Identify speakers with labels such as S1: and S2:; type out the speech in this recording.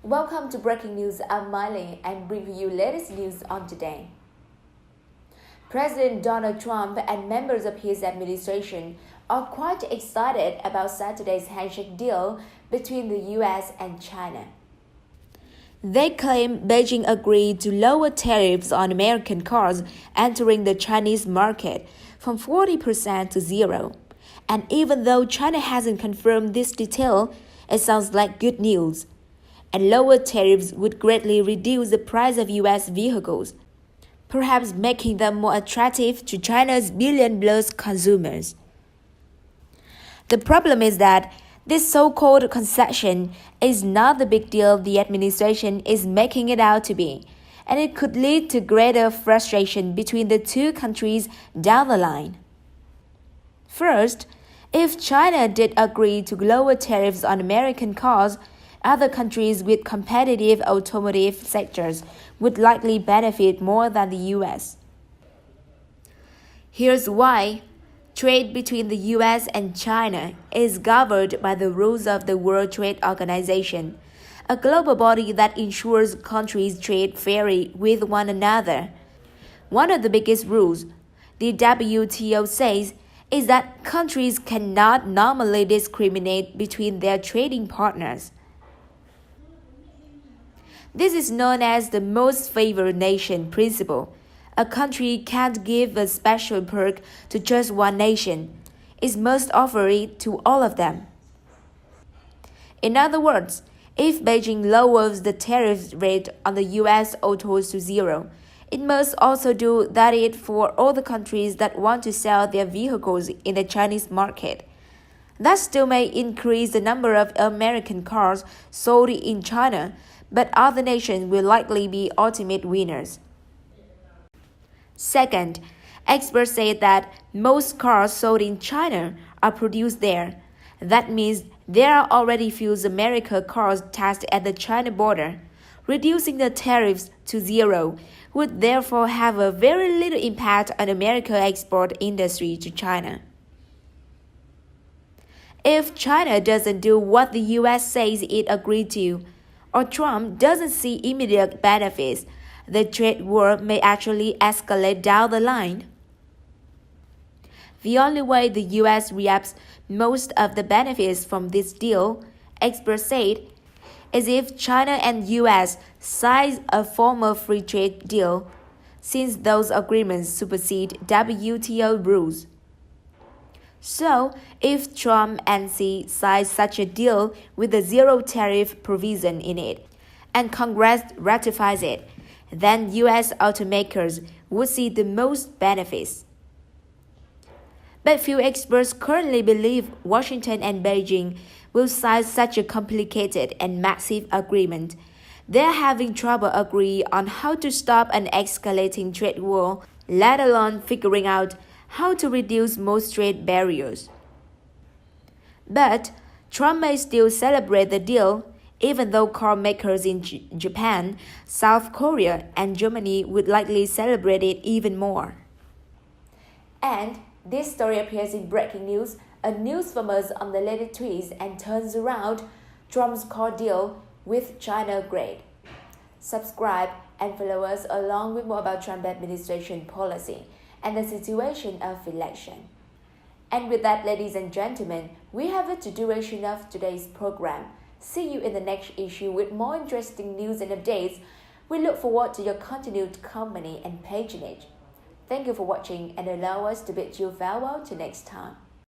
S1: Welcome to Breaking News. I'm Miley and bring you latest news on today. President Donald Trump and members of his administration are quite excited about Saturday's handshake deal between the US and China. They claim Beijing agreed to lower tariffs on American cars entering the Chinese market from 40% to zero. And even though China hasn't confirmed this detail, it sounds like good news. And lower tariffs would greatly reduce the price of US vehicles, perhaps making them more attractive to China's billion-plus consumers. The problem is that this so-called concession is not the big deal the administration is making it out to be, and it could lead to greater frustration between the two countries down the line. First, if China did agree to lower tariffs on American cars, other countries with competitive automotive sectors would likely benefit more than the US. Here's why. Trade between the US and China is governed by the rules of the World Trade Organization, a global body that ensures countries trade fairly with one another. One of the biggest rules, the WTO says, is that countries cannot normally discriminate between their trading partners. This is known as the most favored nation principle. A country can't give a special perk to just one nation. It must offer it to all of them. In other words, if Beijing lowers the tariff rate on the US autos to zero, it must also do that for all the countries that want to sell their vehicles in the Chinese market. That still may increase the number of American cars sold in China, but other nations will likely be ultimate winners. Second, experts say that most cars sold in China are produced there. That means there are already few American cars taxed at the China border. Reducing the tariffs to zero would therefore have a very little impact on America's export industry to China. If China doesn't do what the US says it agreed to, or Trump doesn't see immediate benefits, the trade war may actually escalate down the line. The only way the US reaps most of the benefits from this deal, experts said, is if China and US sign a formal free trade deal, since those agreements supersede WTO rules. So, if Trump and Xi sign such a deal with a zero tariff provision in it, and Congress ratifies it, then US automakers would see the most benefits. But few experts currently believe Washington and Beijing will sign such a complicated and massive agreement. They're having trouble agreeing on how to stop an escalating trade war, let alone figuring out how to reduce most trade barriers. But Trump may still celebrate the deal, even though car makers in Japan, South Korea, and Germany would likely celebrate it even more. And this story appears in Breaking News, a news from us on the latest tweets and turns around Trump's car deal with China great. Subscribe and follow us along with more about Trump administration policy and the situation of election. And with that, ladies and gentlemen, we have reached the duration of today's program. See you in the next issue with more interesting news and updates. We look forward to your continued company and patronage. Thank you for watching and allow us to bid you farewell till next time.